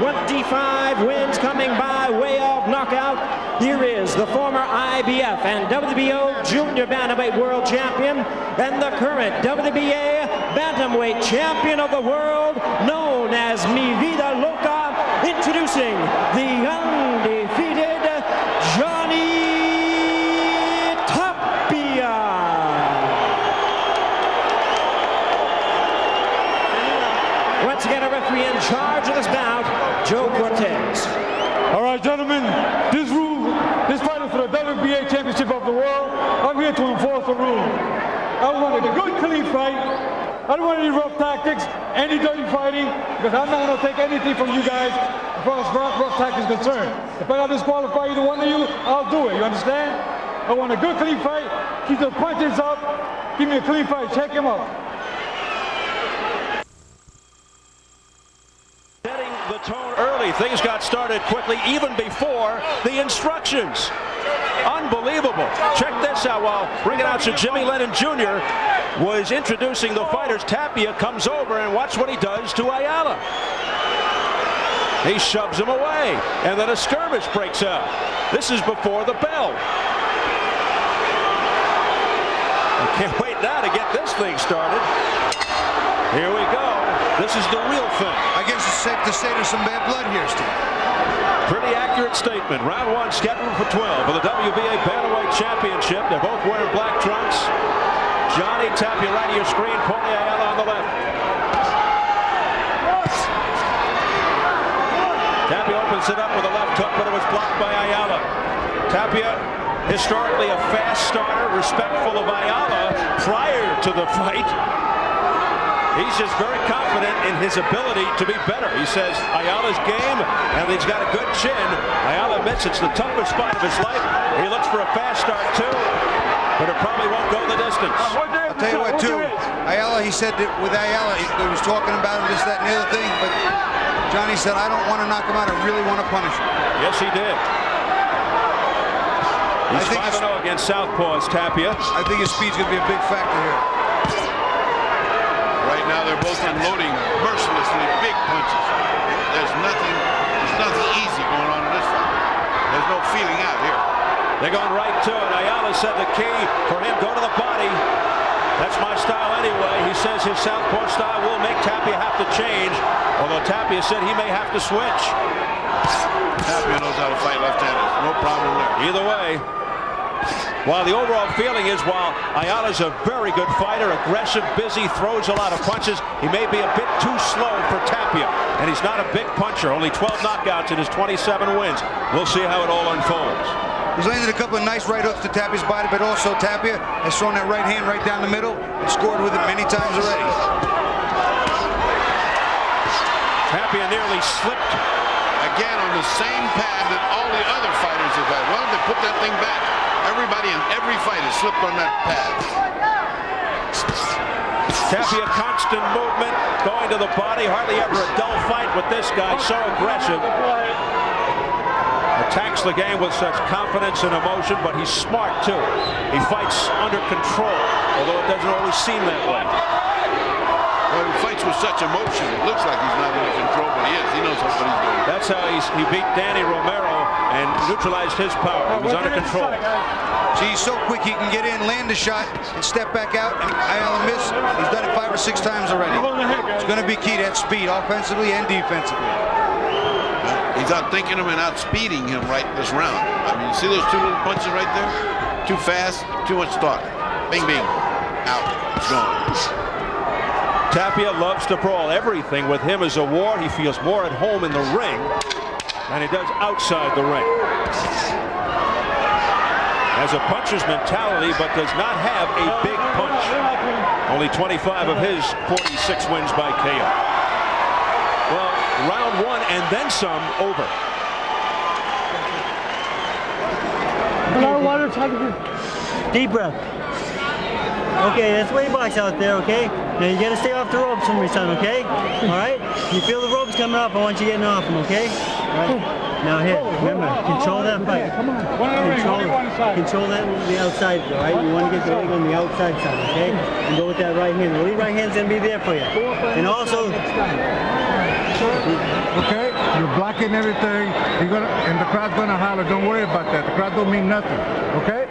25 wins coming by way of knockout. Here is the former IBF and WBO Junior Bantamweight World Champion and the current WBA Bantamweight Champion of the World, known as Mi Vida Loca, introducing the undefeated Johnny Tapia. Once again, a referee in charge of this bout, Joe Cortez. All right, gentlemen, this fight is for the WBA Championship of the World. I'm here to enforce the rule. I want a good, clean fight. I don't want any rough tactics, any dirty fighting, because I'm not going to take anything from you guys as far as rough tactics is concerned. If I got to disqualify either one of you, I'll do it. You understand? I want a good, clean fight. Keep the punches up. Give me a clean fight. Check him out. Setting the tone early. Things got started quickly, even before the instructions. Unbelievable. Check this out. While ring announcer Jimmy Lennon Jr. was introducing the fighters, Tapia comes over and watch what he does to Ayala. He shoves him away, and then a skirmish breaks out. This is before the bell. I can't wait now to get this thing started. Here we go. This is the real thing. I guess it's safe to say there's some bad blood here, Steve. Pretty accurate statement. Round one scheduled for 12 for the WBA Bantamweight Championship. They're both wearing black trunks. Johnny Tapia right of your screen. Paulie Ayala on the left. Tapia opens it up with a left hook, but it was blocked by Ayala. Tapia, historically a fast starter, respectful of Ayala prior to the fight. He's just very confident in his ability to be better. He says Ayala's game, and he's got a good chin. Ayala admits it's the toughest fight of his life. He looks for a fast start too, but it probably won't go the distance. I'll tell you what too, Ayala, he said that with Ayala, he was talking about this, that, and the other thing, but Johnny said, I don't want to knock him out, I really want to punish him. Yes, he did. He's 5-0 against southpaws, Tapia. I think his speed's going to be a big factor here. Right now they're both unloading mercilessly big punches. There's nothing easy going on in this fight. There's no feeling out here. They're going right to it. Ayala said the key for him, go to the body. That's my style anyway. He says his southpaw style will make Tapia have to change, although Tapia said he may have to switch. Tapia knows how to fight left-handed. No problem there. Either way, while the overall feeling is, while Ayala's a very good fighter, aggressive, busy, throws a lot of punches, he may be a bit too slow for Tapia. And he's not a big puncher. Only 12 knockouts in his 27 wins. We'll see how it all unfolds. He's landed a couple of nice right hooks to Tapia's body, but also Tapia has thrown that right hand right down the middle and scored with it many times already. Tapia nearly slipped. Again on the same pad that all the other fighters have had. Why don't they put that thing back? Everybody in every fight has slipped on that pad. Tapia, constant movement, going to the body. Hardly ever a dull fight with this guy, so aggressive. Attacks the game with such confidence and emotion, but he's smart too. He fights under control, although it doesn't always seem that way. Well, he fights with such emotion. It looks like he's not under control, but he is. He knows what he's doing. That's how he beat Danny Romero and neutralized his power. He was under control. See, he's so quick he can get in, land a shot, and step back out, and Ayala miss. He's done it 5 or 6 times already. It's going to be key to that speed, offensively and defensively. He's outthinking him and outspeeding him right this round. I mean, you see those 2 little punches right there? Too fast, too much thought. Bing, bing. Out. It's gone. Tapia loves to brawl. Everything with him is a war. He feels more at home in the ring than he does outside the ring. Has a puncher's mentality, but does not have a big punch. Only 25 of his 46 wins by KO. Well, round 1 and then some over. Deep breath. Okay, that's way box out there, okay? Now you gotta stay off the ropes from your son, okay? Alright? You feel the ropes coming up, I want you getting off them, okay? Alright? Now hit. Remember, control that fight. Control that the outside, alright? You want to get the leg on the outside side, okay? And go with that right hand. The lead right hand's gonna be there for you. And also, okay. You're blocking everything. And the crowd's gonna holler. Don't worry about that. The crowd don't mean nothing. Okay?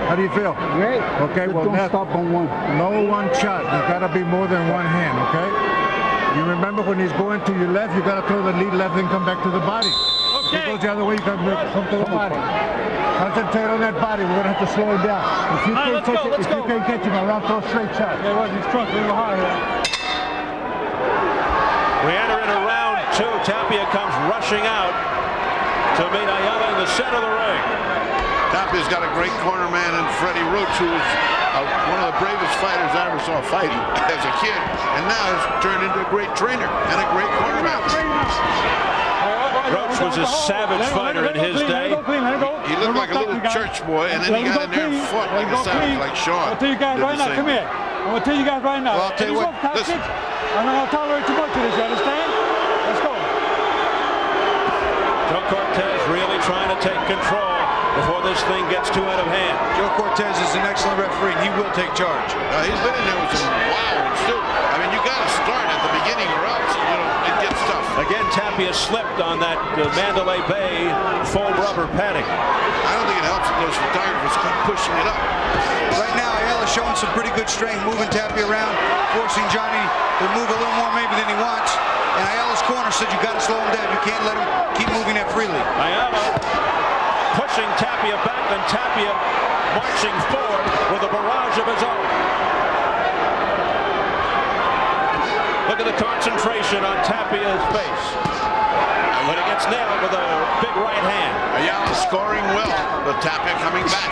How do you feel? Great. Okay. Well, don't stop on one. no one shot. There's gotta be more than one hand. Okay? You remember when he's going to your left, you gotta throw the lead left and come back to the body. If it goes the other way, you gotta come to the body. Concentrate on that body. We're gonna have to slow him down. If you can't catch him around, throw a straight shot. Yeah, well, he's drunk. A little hard here. We enter into round 2. Tapia comes rushing out to meet Ayala in the center of the ring. Tapia's got a great corner man in Freddie Roach, who was one of the bravest fighters I ever saw fighting as a kid, and now has turned into a great trainer and a great corner man. Roach was a savage fighter in his day. He looked like a little church boy, and then he got in there and fought like a savage, like Sean. I'll tell you guys right now, come here. I'm going to tell you guys right now. Well, I'll tell you what, listen. I'm not going to tolerate too much of this, you understand? Let's go. Joe Cortez really trying to take control before this thing gets too out of hand. Joe Cortez is an excellent referee, and he will take charge. He's been in there with some wild ones, too. I mean, you got to start at the beginning or else, it gets tough. Again, Tapia slipped on that Mandalay Bay foam rubber padding. I don't think it helps that those photographers keep pushing it up. Right now, Ayala's showing some pretty good strength, moving Tapia around, forcing Johnny to move a little more maybe than he wants. And Ayala's corner said you got to slow him down. You can't let him keep moving that freely. Ayala pushing Tapia back, and Tapia marching forward with a barrage of his own. Look at the concentration on Tapia's face. But he gets nailed with a big right hand. Ayala scoring well, but Tapia coming back.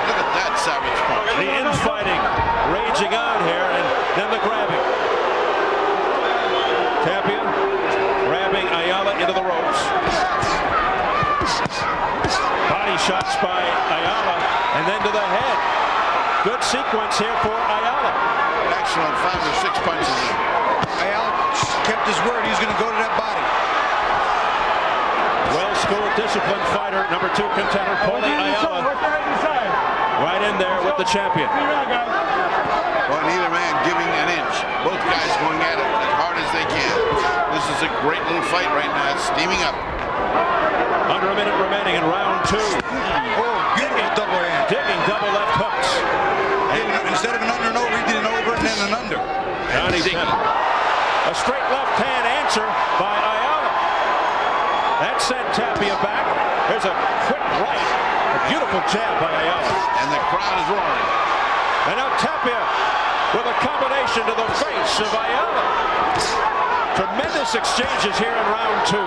Look at that savage punch. The infighting raging on here, and then the grabbing. Tapia grabbing Ayala into the ropes. Body shots by Ayala, and then to the head. Good sequence here for Ayala. Excellent 5 or 6 punches in. Ayala kept his word. He's going to go to that body. Well-schooled, disciplined fighter, number 2 contender, Paulie Ayala. Right in there with the champion. Well, neither man giving an inch. Both guys going at it as hard as they can. This is a great little fight right now. It's steaming up. Under a minute remaining in round 2. Oh, beautiful double hand. Digging double left hooks. And instead of an under and over, he did an over and then an under. Johnny Tapia. A straight left hand answer by Ayala. That sent Tapia back. There's a quick right. A beautiful jab by Ayala. And the crowd is roaring. And now Tapia with a combination to the face of Ayala. Tremendous exchanges here in round 2.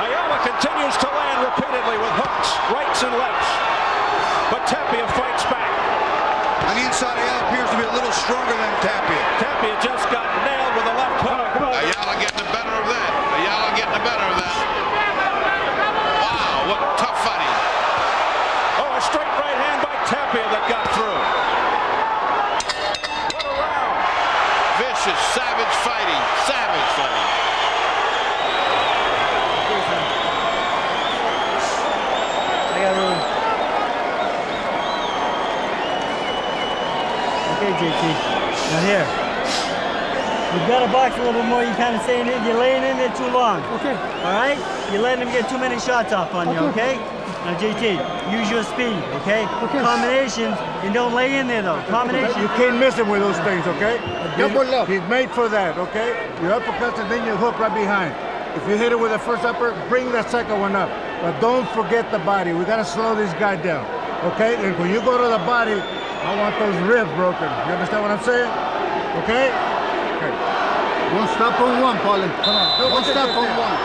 Ayala continues to land repeatedly with hooks, rights and lefts. But Tapia fights back. On the inside, Ayala appears to be a little stronger than Tapia. Tapia just got nailed with a left hook. Ayala getting the better of that. Ayala getting the better of that. Wow, what tough fighting. Oh, a straight right hand by Tapia that got through. What a round. Vicious, savage fighting. Savage fighting. I got room. Okay, JT. Now here. You've got to box a little bit more. You're kind of staying in. You're laying in there too long. Okay. All right? You're letting him get too many shots off on you, okay? Now, JT, use your speed, okay? Combinations, and don't lay in there, though. Combinations. You can't miss him with those things, okay? Double up. He's made for that, okay? Your uppercuts and then your hook right behind. If you hit it with the first upper, bring that second one up. But don't forget the body. We got to slow this guy down, okay? And when you go to the body, I want those ribs broken. You understand what I'm saying? Okay? Okay. Don't stop on one, Paulie. Come on. Don't stop on one.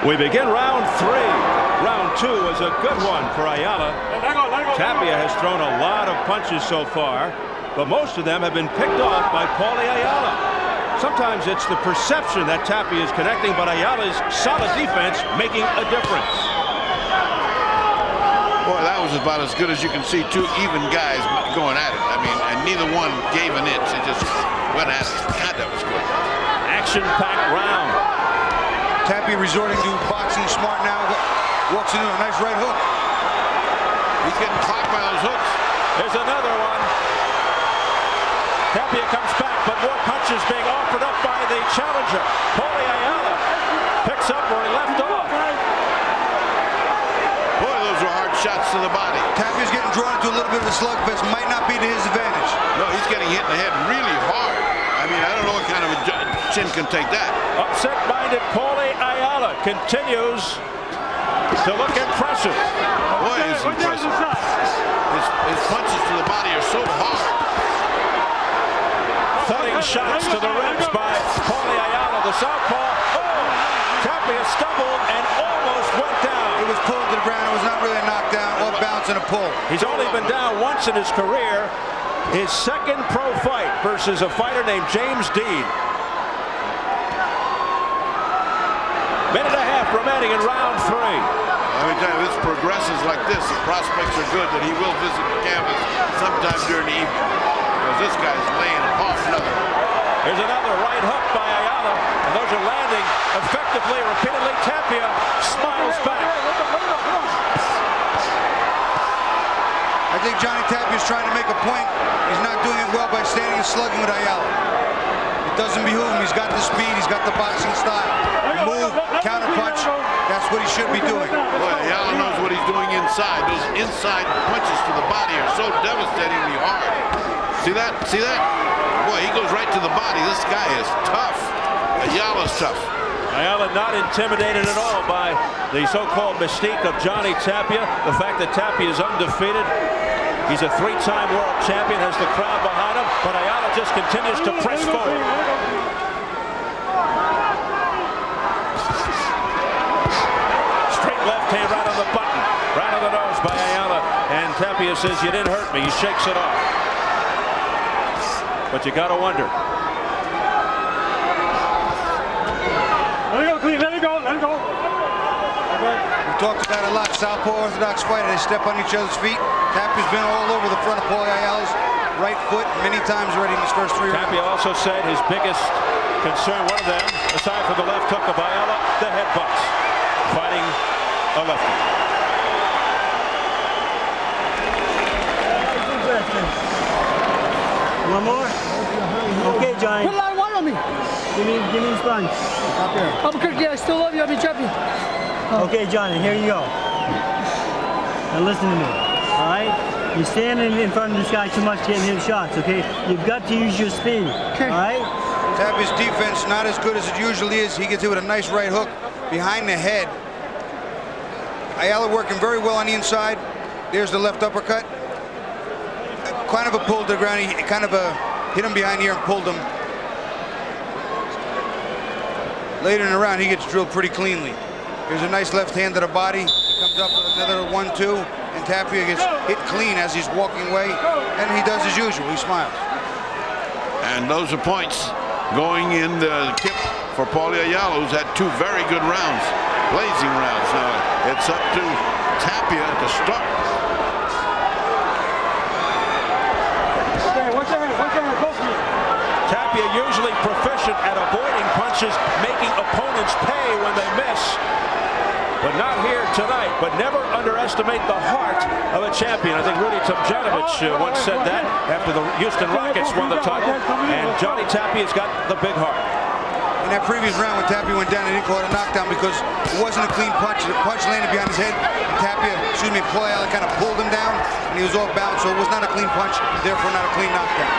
We begin round 3. Round 2 was a good one for Ayala. Tapia has thrown a lot of punches so far, but most of them have been picked off by Paulie Ayala. Sometimes it's the perception that Tapia is connecting, but Ayala's solid defense making a difference. Boy, that was about as good as you can see. 2 even guys going at it. I mean, and neither one gave an inch. They just went at it. God, that was good. Action-packed round. Tapia resorting to boxing smart now. Walks into a nice right hook. He's getting clocked by those hooks. There's another one. Tapia comes back, but more punches being offered up by the challenger. Paulie Ayala picks up where he left off. Boy, those were hard shots to the body. Tapia's getting drawn into a little bit of a slugfest. Might not be to his advantage. No, he's getting hit in the head really hard. I mean, I don't know what kind of a chin can take that. Upset-minded Paulie Ayala continues to look impressive. Boy, he's impressive. His punches to the body are so hard. Thudding shots to the ribs by Paulie Ayala, the southpaw. Oh, Tapia stumbled and almost went down. It was pulled to the ground. It was not really a knockdown or bounce and a pull. He's only been down once in his career. His second pro fight versus a fighter named James Dean. Minute and a half remaining in round 3. Let me tell you, this progresses like this. The prospects are good that he will visit the canvas sometime during the evening. Because this guy's laying off another. Here's another right hook by Ayala, and those are landing effectively, repeatedly. Tapia smiles back. I think Johnny Tapia is trying to make a point. He's not doing it well by standing and slugging with Ayala. It doesn't behoove him. He's got the speed. He's got the boxing style. Move, counterpunch. That's what he should be doing. Boy, Ayala knows what he's doing inside. Those inside punches to the body are so devastatingly hard. See that? See that? Boy, he goes right to the body. This guy is tough. Ayala's tough. Ayala not intimidated at all by the so-called mystique of Johnny Tapia. The fact that Tapia is undefeated. He's a 3-time world champion, has the crowd behind him, but Ayala just continues to press forward. Straight left hand right on the button, right on the nose by Ayala, and Tapia says, "You didn't hurt me." He shakes it off. But you got to wonder. Let it go, Cleve. Let it go. Let it go. We talked about a lot. Southpaw orthodox fighter. They step on each other's feet. Tapia's been all over the front of Paulie Ayala's right foot many times already in his first 3 rounds. Tapia also said his biggest concern, one of them, aside from the left hook of Ayala, the headbutts. Fighting a lefty. One more? Okay, Johnny. Put a lot of weight on me. Give me the sponge. Albuquerque, I still love you. I'll be champion. Okay, Johnny, here you go. Now listen to me, all right? You're standing in front of this guy too much getting him shots, okay? You've got to use your speed, okay. All right? Tapia's defense not as good as it usually is. He gets hit with a nice right hook behind the head. Ayala working very well on the inside. There's the left uppercut. Kind of a pull to the ground. He kind of hit him behind the ear and pulled him. Later in the round, he gets drilled pretty cleanly. There's a nice left hand to the body. He comes up with another 1-2, and Tapia gets hit clean as he's walking away, and he does as usual. He smiles. And those are points going in the tip for Paulie Ayala, who's had 2 very good rounds, blazing rounds. Now it's up to Tapia to start. Tapia usually proficient at avoiding punches, making opponents pay when they miss. But not here tonight. But never underestimate the heart of a champion. I think Rudy Tomjanovich once said that after the Houston Rockets won the title. And Johnny Tapia's got the big heart. In that previous round when Tapia went down, they didn't call it a knockdown because it wasn't a clean punch. The punch landed behind his head. Paulie Ayala kind of pulled him down, and he was off balance, so it was not a clean punch, therefore not a clean knockdown.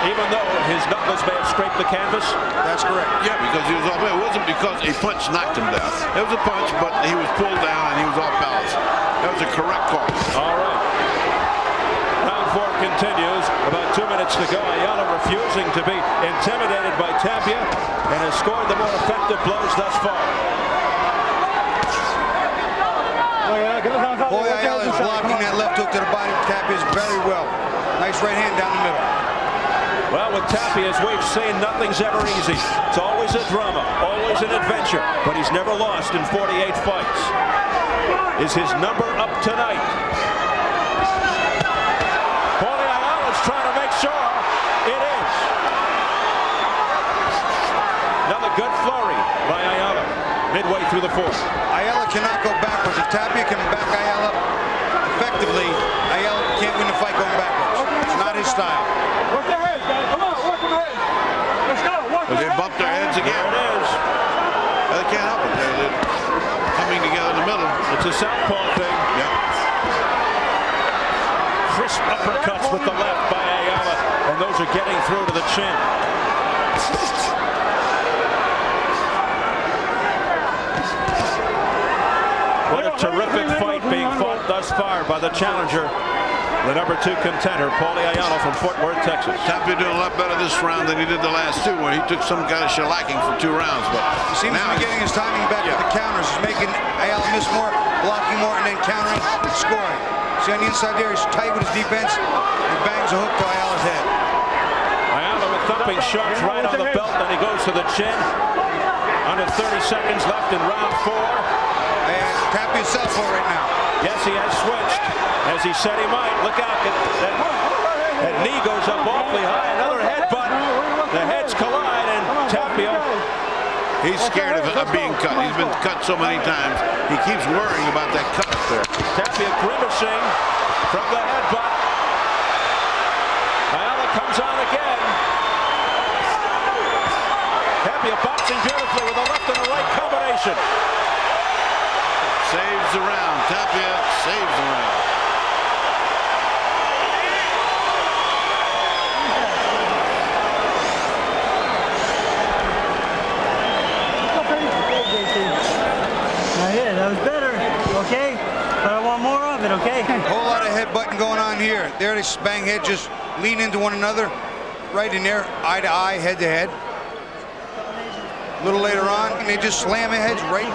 Even though his knuckles may have scraped the canvas? That's correct. Yeah, because he was off. It wasn't because a punch knocked him down. It was a punch, but he was pulled down and he was off balance. That was a correct call. All right. Round 4 continues. About 2 minutes to go. Ayala refusing to be intimidated by Tapia and has scored the more effective blows thus far. Paulie Ayala is blocking that left hook to the body of Tapia very well. Nice right hand down the middle. Well, with Tapia, as we've seen, nothing's ever easy. It's always a drama, always an adventure, but he's never lost in 48 fights. Is his number up tonight? Paulie Ayala's trying to make sure it is. Another good flurry by Ayala. midway through the fourth. Ayala cannot go backwards. If Tapia can back Ayala effectively, Ayala can't win the fight going backwards. It's not his style. Work their heads, guys. Come on, work their heads. Let's go. Work They bumped their heads again. There it is. They can't help it. They're coming together in the middle. It's a southpaw thing. Yeah. Crisp uppercuts with the left by Ayala, and those are getting through to the chin. What a terrific fight being fought thus far by the challenger, the #2 contender, Paulie Ayala from Fort Worth, Texas. Tapia doing a lot better this round than he did the last two, where he took some kind of shellacking for 2 rounds. But He seems to be getting his timing back with the counters. He's making Ayala miss more, blocking more, and then countering and scoring. See on the inside there, he's tight with his defense. He bangs a hook to Ayala's head. Ayala with thumping shots right on the belt, then he goes to the chin. Under 30 seconds left in round 4. And Tapia's southpaw right now. Yes, he has switched, as he said he might. Look out, that knee goes up awfully high. Another headbutt. The heads collide, and Tapia. he's scared of being cut. He's been cut so many times. He keeps worrying about that cut up there. Tapia grimacing from the headbutt. Ayala comes on again. Tapia boxing beautifully with a left and a right combination. Saves the round. Tapia saves the round. Yeah, that was better, okay? But I want more of it, okay? Whole lot of headbutting going on here. There they bang head, just lean into one another. Right in there, eye to eye, head to head. A little later on, and they just slam their heads right,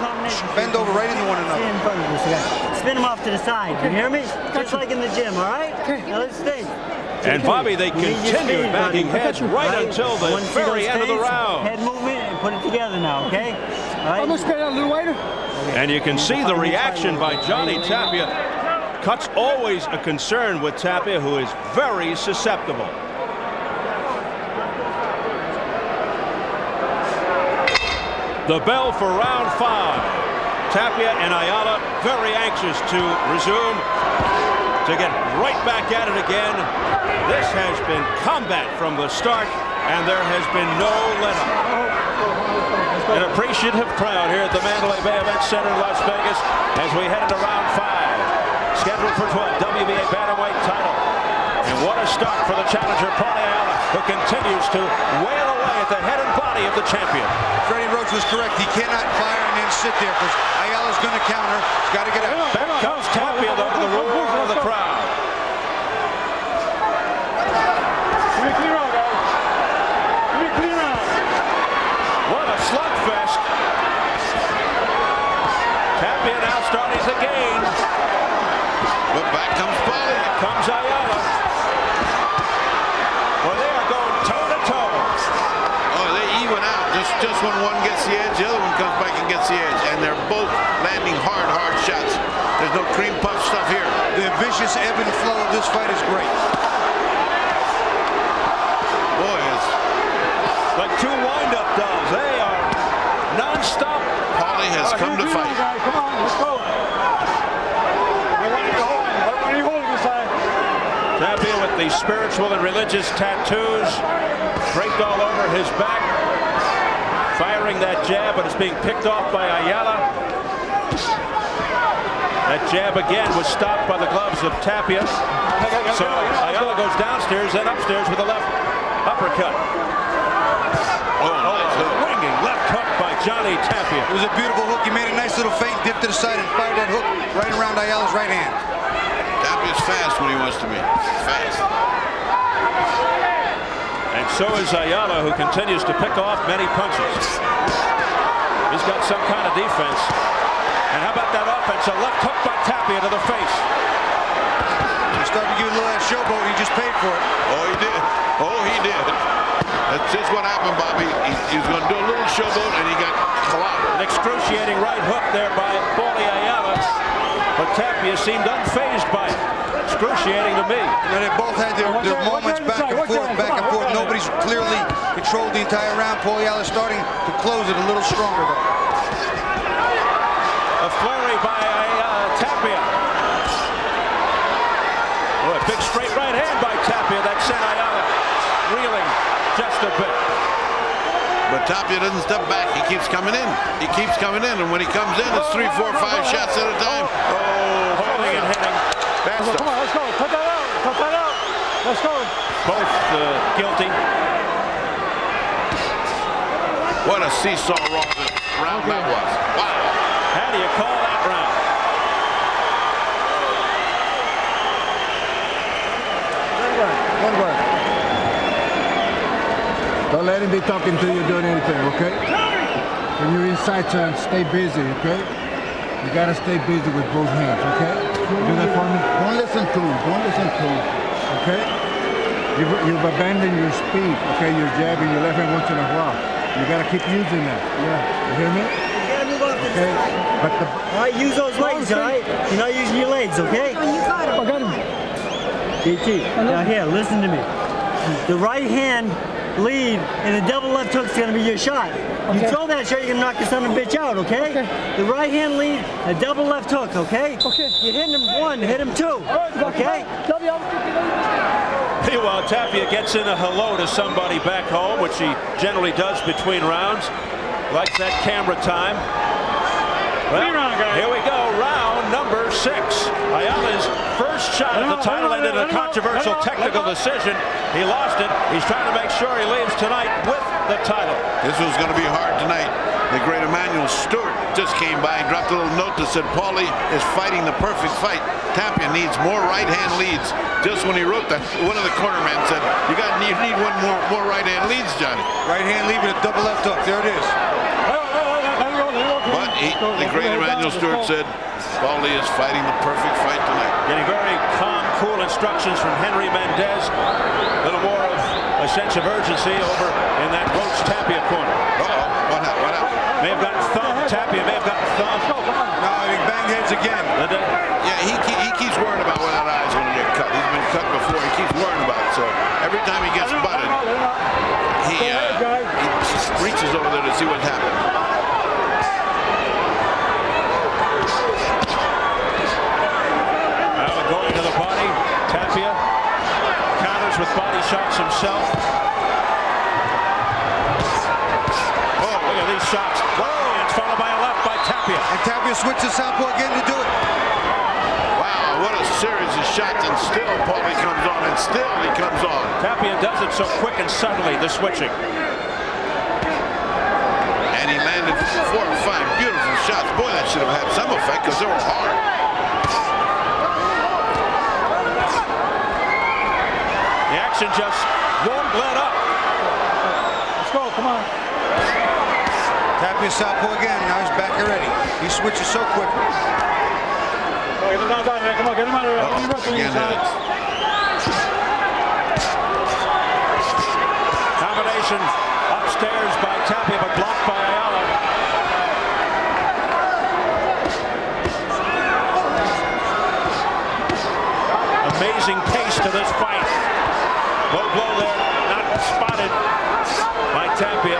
bend over right into one another. Stay in front of this guy. Spin him off to the side. You hear me? Just like in the gym, all right? Now let's stay. And Bobby, they You need your continued speed, banging buddy. heads right until the Once you see very those end of the spades, round. Head movement and put it together now, okay? All right? I'm gonna spread out a little wider. And you can see the reaction by Johnny Tapia. Cut's always a concern with Tapia, who is very susceptible. The bell for round 5. Tapia and Ayala very anxious to resume, to get right back at it again. This has been combat from the start, and there has been no let-up. An appreciative crowd here at the Mandalay Bay Events Center in Las Vegas as we head into round 5. Scheduled for 12 WBA Bantamweight title. And what a start for the challenger, Paulie Ayala, who continues to wail away at the head and body of the champion. Freddie Roach was correct. He cannot fire and then sit there because Ayala's going to counter. He's got to get out. Back comes Tapia, though, to the roar of the crowd. Give me a clean round, guys. Give me a clean round. What a slugfest. Tapia now starting to gain. But back comes Paulie. Comes Ayala. Well, they are going toe-to-toe. Oh, they even out. Just when one gets the edge, the other one comes back and gets the edge. And they're both landing hard shots. There's no cream puff stuff here. The vicious ebb and flow of this fight is great. Boy, it's Like 2 wind-up dogs. They are non-stop. Paulie has come to fight. Guys, come on, let's go. What are you holding this time? Tapia with the spiritual and religious tattoos draped all over his back. Firing that jab, but it's being picked off by Ayala. That jab again was stopped by the gloves of Tapia. So Ayala goes downstairs, then upstairs with a left uppercut. Oh, nice hook. Ringing left hook by Johnny Tapia. It was a beautiful hook. He made a nice little feint, dipped to the side, and fired that hook right around Ayala's right hand. Tapia's fast when he wants to be. Fast. And so is Ayala, who continues to pick off many punches. He's got some kind of defense. And how about that offense? A left hook by Tapia to the face. He's starting to give a little of that showboat. He just paid for it. Oh, he did. Oh, he did. That's just what happened, Bobby. He was going to do a little showboat, and he got clobbered. An excruciating right hook there by Paulie Ayala. But Tapia seemed unfazed by it. Excruciating to me. And they both had their moments back and forth. Nobody's clearly controlled the entire round. Paulie Ayala starting to close it a little stronger, though. A flurry by Tapia. Oh, a big straight right hand by Tapia that sent Ayala reeling just a bit. But Tapia doesn't step back. He keeps coming in. He keeps coming in. And when he comes in, it's 3, 4, 5 shots at a time. Oh, holding and hitting. Best Come on, let's go. Cut that out. Cut that out. Let's go. Both guilty. What a seesaw round that was. Wow. How do you call that round? Good work. Don't let him be talking to you doing anything, okay? When you're inside, son, stay busy, okay? You gotta stay busy with both hands, okay? Do that for me? Don't listen to him. Don't listen to him. Okay? You've abandoned your speed, okay? You're jabbing your left hand once in a while. You gotta keep using that. Yeah. You hear me? You gotta move off to the Okay. side. But the All right, use those legs, all right? You're not using your legs, okay? I got him. JT, now here, listen to me. The right hand lead and the double left hook is going to be your shot. You Okay. throw that shot, you're going to knock the son of a bitch out, okay? The right hand lead, a double left hook, okay? Okay. You hit him one, hit him two, okay? Meanwhile, Tapia gets in a hello to somebody back home, which he generally does between rounds. Likes that camera time. Well, here we go, round number 6. Ayala's first shot at the title ended in a controversial technical decision. He lost it. He's trying to make sure he leaves tonight with the title. This was going to be hard tonight. The great Emmanuel Stewart just came by and dropped a little note that said, Paulie is fighting the perfect fight. Tapia needs more right-hand leads. Just when he wrote that, one of the cornermen said, you need one more right-hand leads, Johnny. Right hand lead with a double left hook. There it is. But the great Emmanuel Stewart said, Paulie is fighting the perfect fight tonight. Getting very calm, cool instructions from Henry Mendez. A little more of a sense of urgency over in that Roach Tapia corner. Uh-oh, what happened? May have gotten thumped. Tapia may have gotten thumped. No, he banged heads again. Yeah, he keeps worrying about where that eye's going to get cut. He's been cut before. He keeps worrying about it. So every time he gets butted, he reaches over there to see what's happening. Going to the body. Tapia counters with body shots himself. Oh, look at these shots. Whoa, it's followed by a left by Tapia. And Tapia switches southpaw again to do it. Wow, what a series of shots, and still Paulie comes on, and still he comes on. Tapia does it so quick and subtly, the switching. And he landed 4 or 5 beautiful shots. Boy, that should have had some effect because they were hard. The action just won't let up. Let's go, come on. Tapia southpaw again. Now he's back already. He switches so quick. Get him out of there. Come on, get him out of there. Again, Combination upstairs by Tapia, but blocked by Ayala. Amazing pace to this fight. Low blow there, not spotted by Tapia.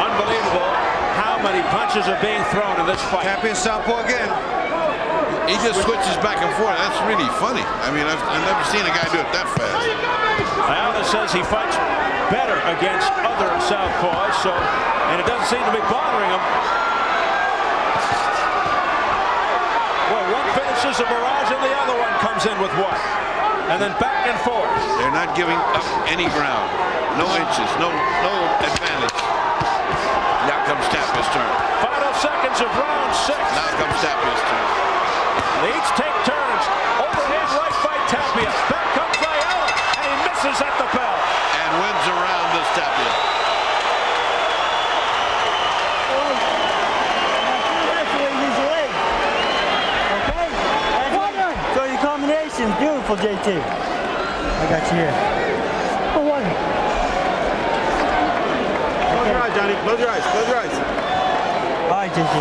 Unbelievable how many punches are being thrown in this fight. Tapia southpaw again. He just switches back and forth. That's really funny. I mean, I've never seen a guy do it that fast. Ayala says he fights better against other southpaws, and it doesn't seem to be bothering him. Well, one finishes a barrage and the other one comes in with one. And then back and forth. They're not giving up any ground. No inches, no advantage. Now comes Tapia's turn. Final seconds of round 6. Now comes Tapia's turn. They each take turns. Overhand right by Tapia. Back comes Ayala, and he misses at the bell. And wins the round, this Tapia. That's the way you use your leg. Okay? So your combination's beautiful, JT. I got you here. Close your eyes, Johnny. Close your eyes. Close your eyes. All right, JT.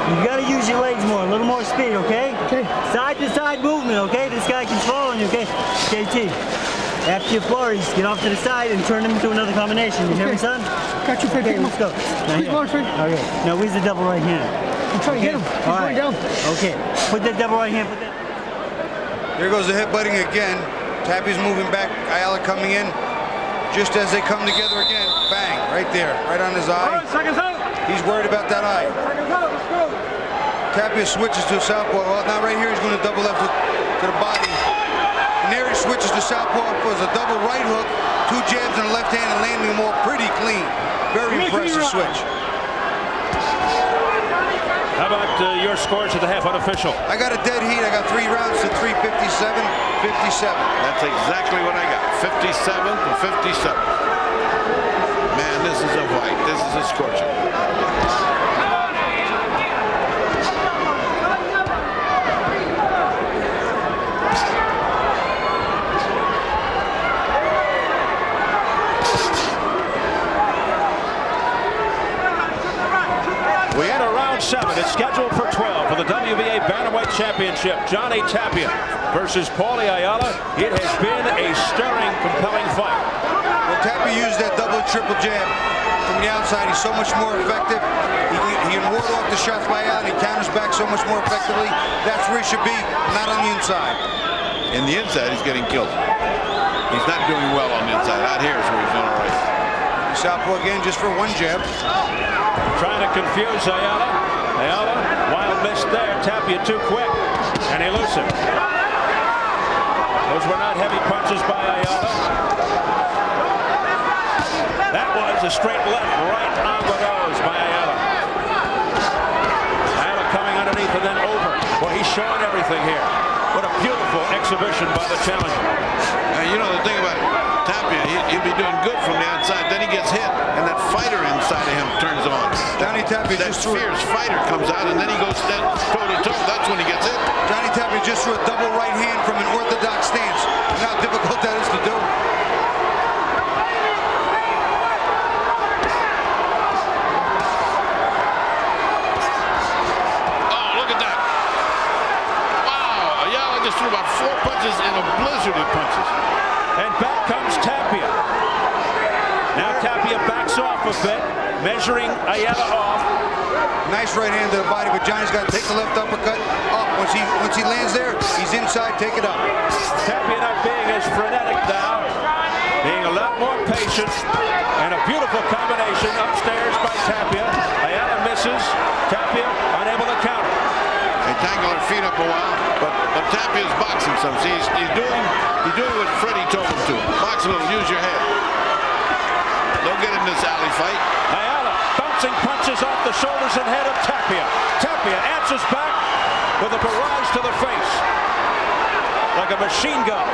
You gotta use your legs more, a little more speed, okay? Okay. Side to side movement, okay? This guy controlling you, okay? JT. After your flurries, get off to the side and turn them into another combination. You hear me, son? Got you, Okay, let's go. Now, Please, Marshall. okay. Now, where's the double right hand? I'm trying to get him. He's All going right. down. Okay. Put that double right hand. Put that. There goes the headbutting again. Tapia's moving back. Ayala coming in. Just as they come together again, bang, right there, right on his eye. He's worried about that eye. Tapia switches to southpaw. Well, now right here he's going to double left to the body. And there he switches to southpaw for a double right hook, 2 jabs in the left hand and landing them all pretty clean. Very impressive switch. How about your scores at the half unofficial? I got a dead heat. I got 3 rounds to 357, 57. That's exactly what I got. 57 to 57. Man, this is a fight. This is a scorcher. We enter round 7. It's scheduled for 12 for the WBA Bantamweight Championship. Johnny Tapia versus Paulie Ayala. It has been a stirring, compelling fight. Well, Tapia used that double and triple jab from the outside. He's so much more effective. He can ward off the shots by Ayala, and he counters back so much more effectively. That's where he should be, not on the inside. In the inside, he's getting killed. He's not doing well on the inside. Out here is where he's doing all right. Southpaw again just for 1 jab. Trying to confuse Ayala. Ayala, wild miss there. Tapia too quick, and elusive. Those were not heavy punches by Ayala. That was a straight left right on the nose by Ayala. Ayala coming underneath and then over. Well, he's showing everything here. What a beautiful exhibition by the challenger. You know the thing about Tapia, he'll be doing good from the outside, then he gets hit, and that fighter inside of him turns on. Johnny Tapia that just threw fierce fighter comes out, and then he goes toe-to-toe. That's when he gets hit. Johnny Tapia just threw a double right hand from an orthodox stance. You know how difficult that is to do. Oh, look at that. Wow, Ayala just threw about 4 punches in a blizzard of punches. And back comes Tapia. Now Tapia backs off a bit, measuring Ayala off. Nice right hand to the body, but Johnny's got to take the left uppercut up. Once he lands there, he's inside, take it up. Tapia not being as frenetic now, being a lot more patient, and a beautiful combination upstairs by Tapia. Ayala misses, Tapia unable to counter. They tangle their feet up a while, but Tapia's boxing some. See, he's doing what Freddie told him to. Box a little, use your head. Don't get in this alley fight. Ayala bouncing punches off the shoulders and head of Tapia. Tapia answers back with a barrage to the face, like a machine gun.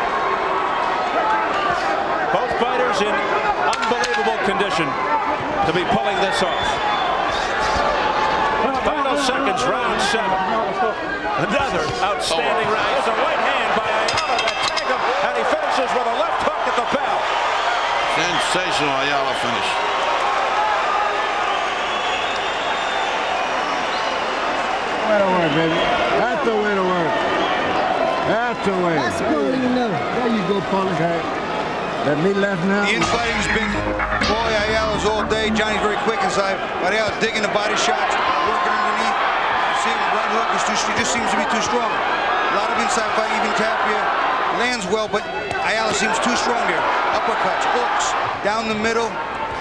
Both fighters in unbelievable condition to be pulling this off. Final seconds, round 7. Another outstanding round. Here's a right hand by Ayala that tagged him, and he finishes with a left hook at the bell. Sensational Ayala finish. Way to work, baby. That's the way to work. That's the way. That's good enough. There you go, Paulie. Okay. That me left now. The infighting's been Paulie Ayala's all day. Johnny's very quick inside. But Ayala digging the body shots, working underneath. You see him, right hook is he just seems to be too strong. A lot of inside fight, even Tapia lands well, but Ayala seems too strong there. Uppercuts, hooks, down the middle.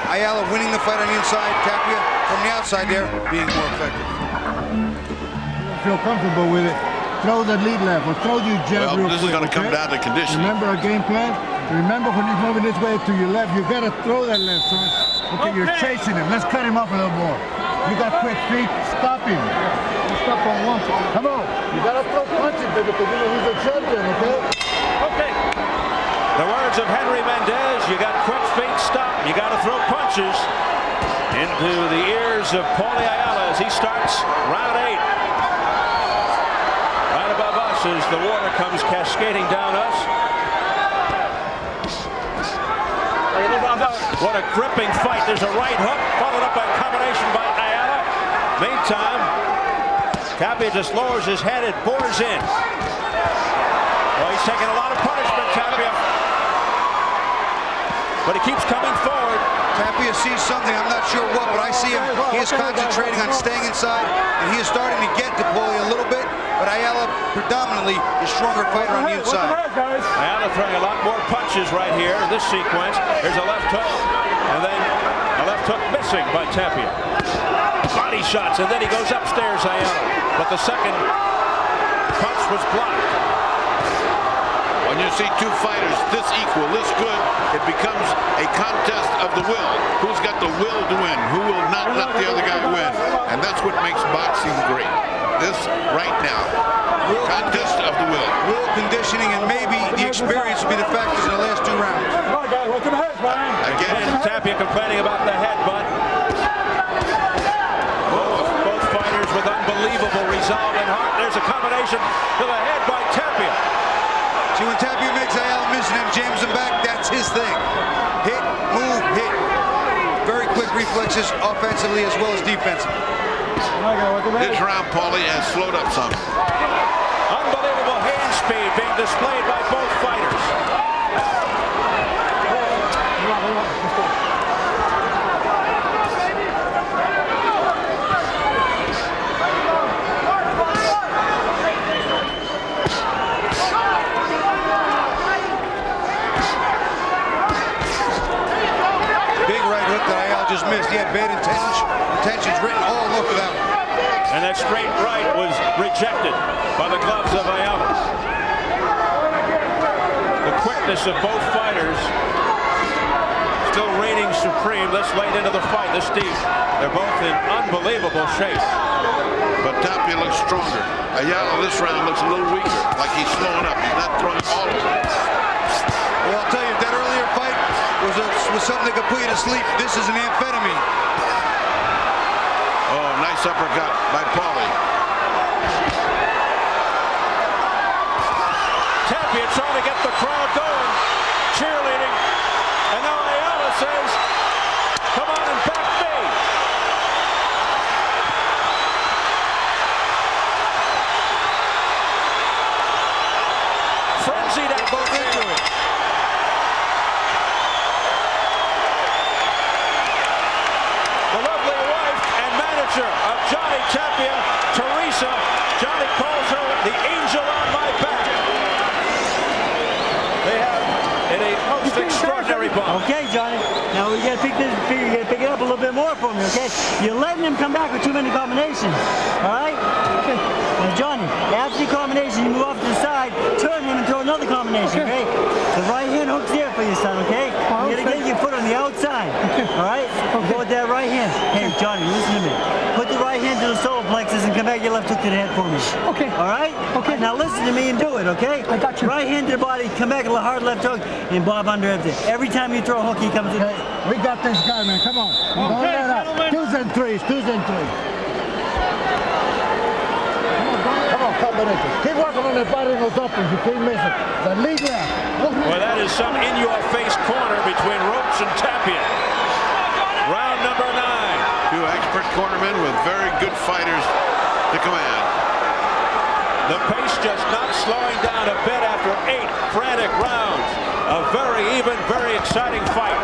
Ayala winning the fight on the inside. Tapia from the outside there being more effective. Feel comfortable with it. Throw the lead left or throw your jab real quick. This is going to come down to conditioning. Remember our game plan? Remember when he's moving this way to your left, you got to throw that left, son. Okay, you're chasing him. Let's cut him off a little more. You got quick feet. Stop him. Stop on one. Come on. You got to throw punches, baby, because you know he's a champion, okay? Okay. The words of Henry Mendez, you got quick feet, stop. You got to throw punches into the ears of Paulie Ayala as he starts round 8. Right above us as the water comes cascading down us. What a gripping fight. There's a right hook followed up by a combination by Ayala. Meantime, Tapia just lowers his head and bores in. Well, he's taking a lot of punishment, Tapia. but he keeps coming forward. Tapia sees something, I'm not sure what, but I see him. He is concentrating on staying inside, and he is starting to get to Paulie a little bit, but Ayala predominantly is stronger fighter on the inside. Ayala throwing a lot more punches right here in this sequence. There's a left hook, and then a left hook missing by Tapia. Body shots, and then he goes upstairs, Ayala. But the second punch was blocked. When you see two fighters this equal, this good, it becomes a contest of the will. Who's got the will to win? Who will not let the other guy win? And that's what makes boxing great. This right now, contest of the will. Will, conditioning, and maybe the experience will be the factors in the last 2 rounds. Again, Tapia complaining about the headbutt. Both fighters with unbelievable resolve and heart. There's a combination to the head by Tapia. See, when Tapia makes Ayala miss and then jams him back, that's his thing. Hit, move, hit. Very quick reflexes offensively as well as defensively. this round, Paulie has slowed up some. Unbelievable hand speed being displayed by both fighters. Just missed. He had bad intentions written all over that one. And that straight right was rejected by the gloves of Ayala. The quickness of both fighters still reigning supreme this late into the fight, this deep. They're both in unbelievable shape. But Tapia looks stronger. Ayala this round looks a little weaker, like he's slowing up. He's not throwing all of it. Well, I'll tell you, that earlier fight was something that could put you to sleep. This is an amphetamine. Oh, nice uppercut by Paulie. Tapia trying to get the crowd going, cheerleading, and now Ayala says, come on and back me. Frenzied at both into it. Of Johnny Tapia, Teresa. Johnny calls her the angel on my back. They have in a most extraordinary bond. Okay, Johnny. Now we gotta pick it up a little bit more for me, okay? You're letting him come back with too many combinations. Alright? Okay. Now Johnny, after the combination, you move off to the side, turn him and throw another combination, okay? The right hand hook's there for you, son, okay? You gotta get your foot on the outside. Alright? Go with that right hand. Hey, Johnny, listen to me. Put the right hand to the solar plexus and come back your left hook to the head for me. Okay. Alright? Okay. Now listen to me and do it, okay? I got you. Right hand to the body, come back with a hard left hook, and bob under everything. Every time you throw a hook, he comes in. We got this guy, man. Come on. Don't let up. 2s and 3s. 2s and 3s. Come on, combination. Keep working on the body and those uppers. You keep missing. The lead left. Well, that is some in-your-face corner between Ropes and Tapia. Round number 9. Two expert cornermen with very good fighters to command. The pace just not slowing down a bit after 8 frantic rounds. A very even, very exciting fight.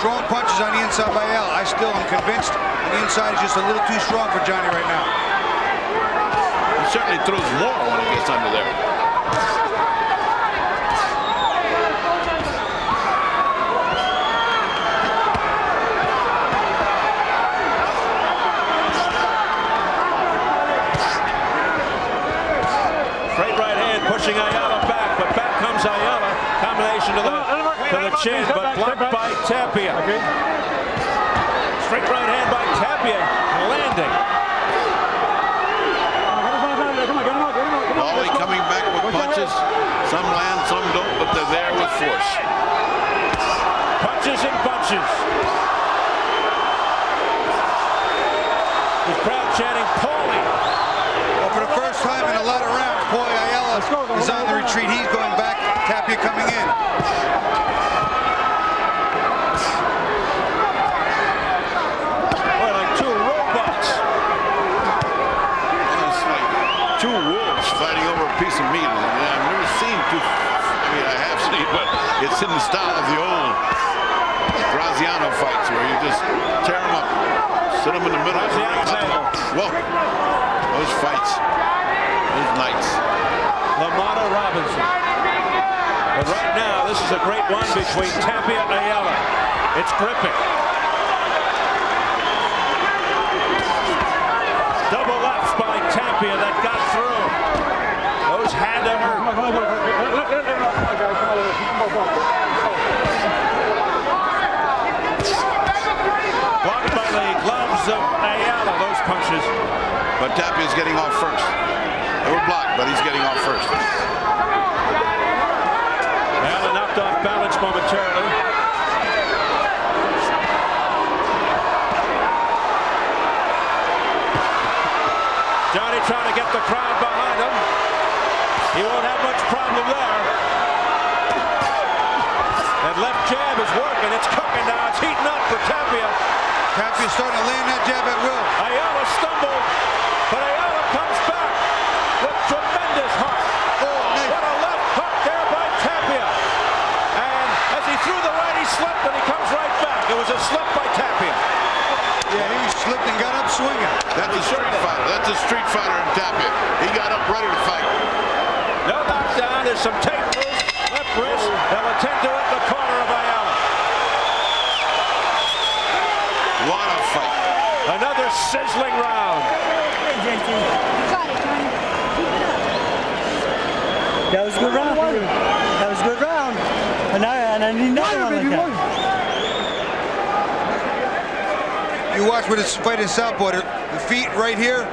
Strong punches on the inside by Ayala. I still am convinced the inside is just a little too strong for Johnny right now. He certainly throws more when he gets under there. Straight right hand pushing Ayala back, but back comes Ayala. Combination to the chin, but blocked by Tapia. Straight right hand by Tapia, landing. Paulie coming back with punches. Some land, some don't, but they're there with force. Punches and bunches. The crowd chanting Paulie. Well, for the first time in a lot of rounds, Paulie Ayala is on the retreat. He's going back. Tapia coming in. Boy, like two robots. It's like two wolves fighting over a piece of meat. I've never seen two. I Tapia I have seen, but it's in the style of the old Graziano fights where you just tear him up, sit him in the middle of the ring. Whoa, those fights, those nights. LaMotta Robinson. But right now, this is a great one between Tapia and Ayala. It's gripping. Double lefts by Tapia that got through. Those had to hurt. Blocked by the gloves of Ayala, those punches. But Tapia's getting off first. They were blocked, but he's getting off first. Ayala knocked off balance momentarily. Johnny trying to get the crowd behind him. He won't have much problem there. That left jab is working. It's cooking now. It's heating up for Tapia. Tapia's starting to land that jab at will. Ayala stumbled, but Ayala comes back with tremendous heart. Oh, nice. What a left hook there by Tapia. And as he threw the right, he slipped, and he comes right back. It was a slip by Tapia. Yeah, he slipped and got up swinging. That's a street fighter. That's a street fighter in Tapia. He got up ready to fight. No knockdown. There's some tape loose. Left wrist. They'll attend to it in the corner of Ayala. What a fight. Another sizzling round. That was a good round. That was a good round. And I need another one like that. You watch with this fight in Southpaw, the feet right here,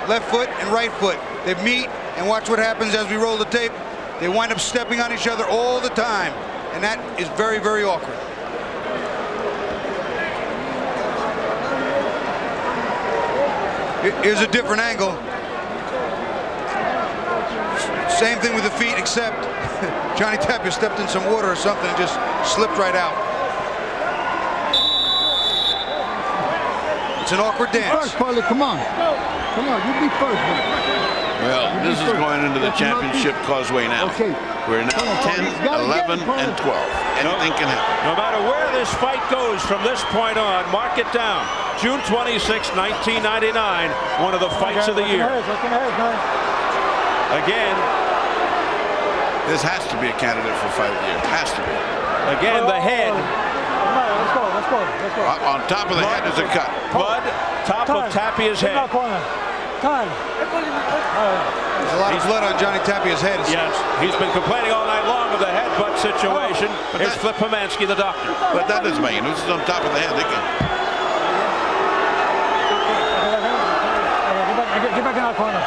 left foot and right foot. They meet, and watch what happens as we roll the tape. They wind up stepping on each other all the time, and that is very, very awkward. Here's a different angle. Same thing with the feet, except Johnny Tapia stepped in some water or something and just slipped right out. It's an awkward dance. First, Paulie, come on. Come on, you be first. Well, this is going into the championship causeway now. Okay. We're now 10, 11, and 12. Anything can happen. No matter where this fight goes from this point on, mark it down. June 26, 1999, one of the fights of the year. Again. This has to be a candidate for fight of the year. Has to be. Again, the head. Let's go. On top of the head is a cut. Blood, top of Tapia's head. Time. There's a lot of blood on Johnny Tapia's head. Yes, he's been complaining all night long of the headbutt situation. Here's Flip Pomansky, the doctor. But that doesn't make it. This is on top of the head. They can. Get back in our corner.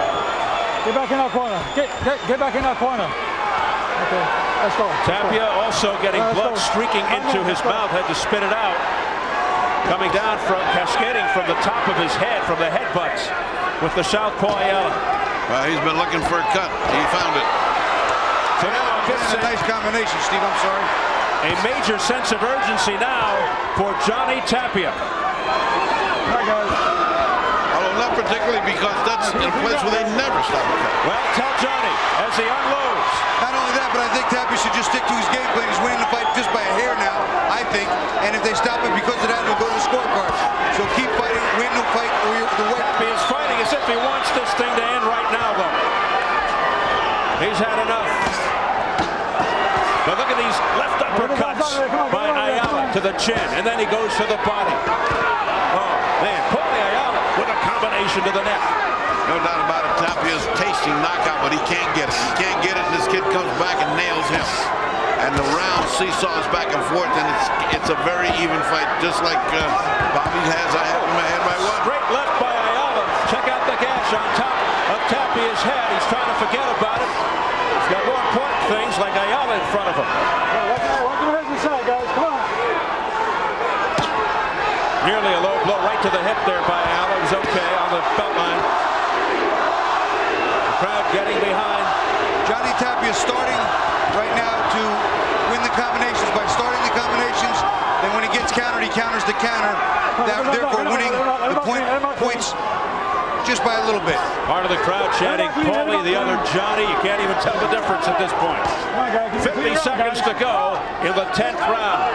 Get back in our corner. Get back in our corner. Okay, let's go. Tapia also getting blood streaking into his mouth, had to spit it out. Coming down from, cascading from the top of his head, from the headbutts with the southpaw Ayala. Well, he's been looking for a cut. He found it. So now This is a nice combination, Steve. I'm sorry. a major sense of urgency now for Johnny Tapia. Hi, guys. Although not particularly because that's in a place where they never stop a cut. Well, tell Johnny as he unloads. Not only that, but I think Tapia should just stick to his game plan. He's winning the fight just by a hair now, I think. And if they stop it because of that, it'll go to the scorecard. So keep fighting, win the fight, or the way. He is fighting as if he wants this thing to end right now, though. He's had enough. But look at these left uppercuts by Ayala to the chin, and then he goes to the body. Oh, man, Paulie Ayala with a combination to the neck. No doubt about it. Tapia's tasting knockout, but he can't get it. He can't get it, and this kid comes back and nails him. And the round seesaws back and forth, and it's a very even fight, just like Bobby has. I have him ahead by one. Great left by Ayala. Check out the gash on top of Tapia's head. He's trying to forget about it. He's got more important things like Ayala in front of him. Walk your heads inside, guys. Come on. Nearly a low blow right to the hip there by Ayala. It was okay on the belt line. The crowd getting behind. Johnny Tapia starting right now to win the combinations by starting the combinations. Then when he gets countered, he counters the counter. Therefore winning the points. just by a little bit. Part of the crowd chanting Paulie, the other Johnny. You can't even tell the difference at this point. 50 seconds to go in the 10th round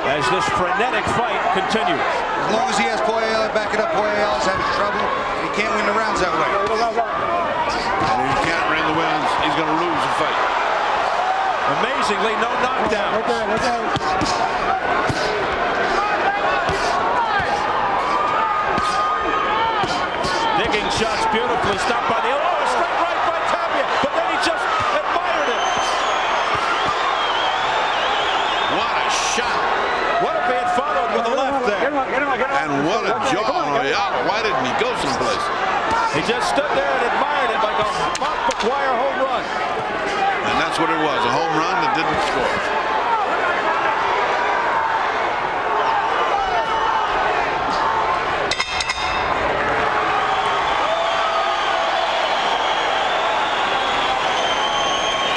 as this frenetic fight continues. As long as he has Paulie Ayala back it up, Paulie Ayala's having trouble. He can't win the rounds that way. And if he can't win the rounds, he's going to lose the fight. Amazingly, no knockdowns. Digging shots beautifully, stopped by the elbow. Straight right by Tapia, but then he just admired it. What a shot. What if he had followed with a left there? And what a jaw on Ayala. Why didn't he go someplace? He just stood there and admired it like a Mark McGuire home run. And that's what it was, a home run that didn't score.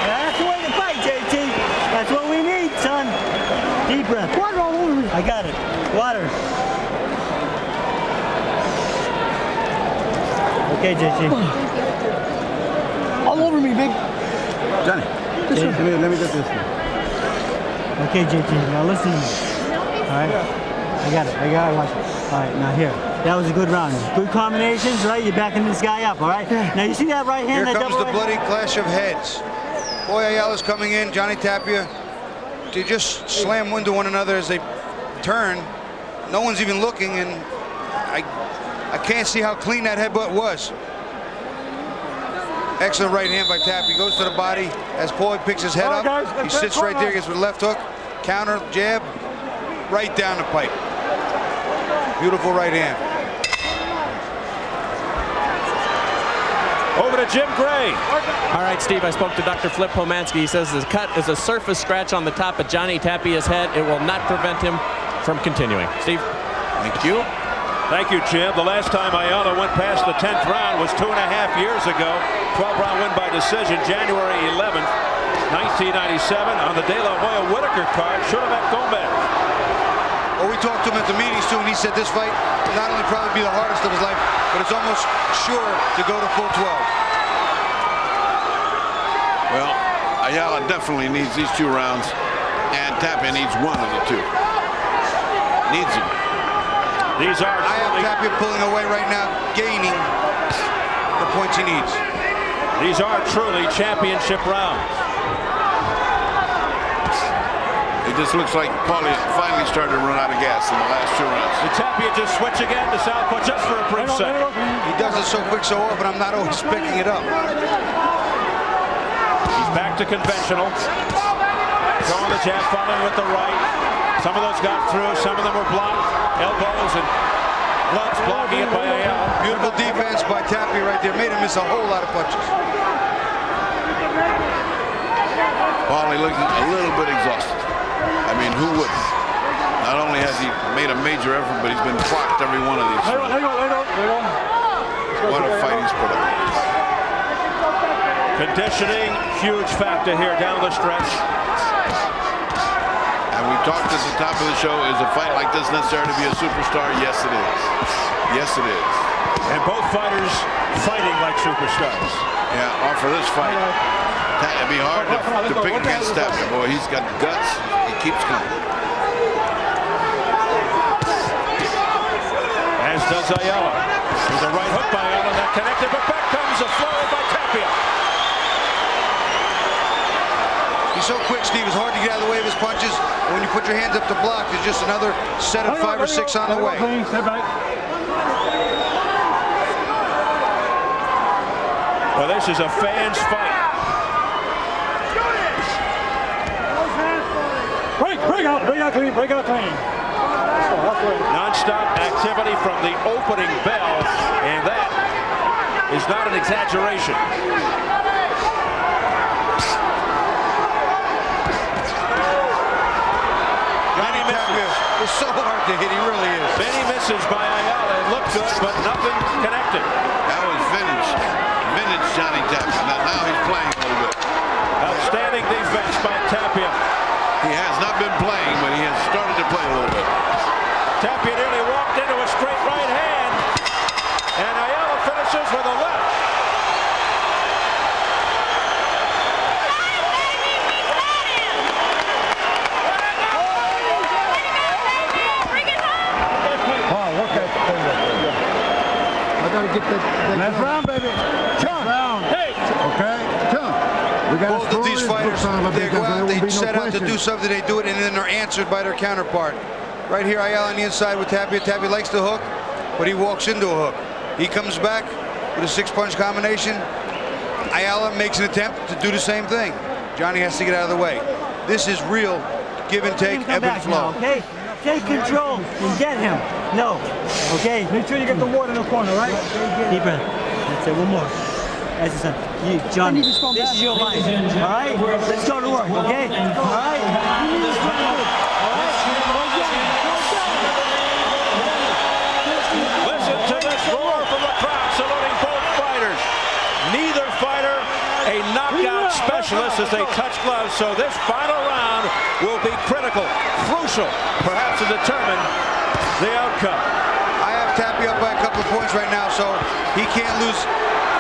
That's the way to fight, JT. That's what we need, son. Deep breath. Water all over me. I got it. Water. Okay, JT. All over me, big. Johnny, let me get this one. Okay, JT. Now listen to me. All right. I got it. I got it. Watch it. All right. Now here. That was a good round. Good combinations, right? You're backing this guy up. All right. Now you see that right hand? Here that comes double the right bloody clash of heads. Paulie Ayala's coming in. Johnny Tapia. They just slam into one another as they turn. No one's even looking, and I can't see how clean that headbutt was. Excellent right hand by Tapia. He goes to the body as Paulie picks his head up. He sits right there, gets with left hook, counter, jab, right down the pipe. Beautiful right hand. Over to Jim Gray. All right, Steve, I spoke to Dr. Flip Pomansky. He says the cut is a surface scratch on the top of Johnny Tapia's head. It will not prevent him from continuing. Steve? Thank you. Thank you, Jim. The last time Ayala went past the 10th round was 2.5 years ago. 12-round win by decision, January 11th, 1997, on the De La Hoya Whitaker card. Should have met Gomez. Well, we talked to him at the meetings too, and he said this fight will not only probably be the hardest of his life, but it's almost sure to go to full 12. Well, Ayala definitely needs these 2 rounds, and Tapia needs one of the 2. Needs him. These are I have Tapia pulling away right now, gaining the points he needs. These are truly championship rounds. It just looks like Paulie finally started to run out of gas in the last 2 rounds. Did Tapia just switch again to southpaw just for a brief second? He does it so quick, so often, I'm not always picking it up. He's back to conventional. Throwing the jab, following with the right. Some of those got through, some of them were blocked. Elbows and gloves blocking it by Ayala. Beautiful defense by Tapia right there. Made him miss a whole lot of punches. Paulie looking a little bit exhausted. I mean, who wouldn't? Not only has he made a major effort, but he's been clocked every one of these. What a fight he's put up. Conditioning, huge factor here down the stretch. And we talked at the top of the show, is a fight like this necessary to be a superstar? Yes, it is. Yes, it is. And both fighters fighting like superstars. Yeah, for this fight, it'd be hard to pick against Tapia. Boy, he's got guts. He keeps coming. As does Ayala. There's a right hook by Ayala, not connected, but back comes a flow by Tapia. He's so quick, Steve. It's hard to get out of the way of his punches. And when you put your hands up to block, there's just another set of 5 or 6 on the way. Well, this is a fans fight. Break out clean. Non-stop activity from the opening bell, and that is not an exaggeration. Johnny misses. It's so hard to hit, he really is. Many misses by Ayala. It looked good, but nothing connected. That was vintage Johnny Tapia. Now he's playing a little bit. Outstanding defense by Tapia. He has not been playing, but he has started to play a little bit. Tapia nearly walked into a straight right hand, and Ayala finishes Last round, baby. Last round. Okay? We got Both of these fighters, they go out, they set out to do something, they do it, and then they're answered by their counterpart. Right here, Ayala on the inside with Tapia. Tapia likes the hook, but he walks into a hook. He comes back with a 6-punch combination. Ayala makes an attempt to do the same thing. Johnny has to get out of the way. This is real give and take, ebb and flow. Now, okay? Take control and get him. No. Okay? Make sure you get the water in the corner, right? Deep breath. That's it. One more. That's it, son. You, Johnny, this is your life. All right? Let's go to work, okay? All right? Listen to this roar from the crowd saluting both fighters. Neither fighter a knockout specialist as they touch gloves, so this final round will be critical, crucial, perhaps to determine the outcome. I have Tapia up by a couple of points right now, so he can't lose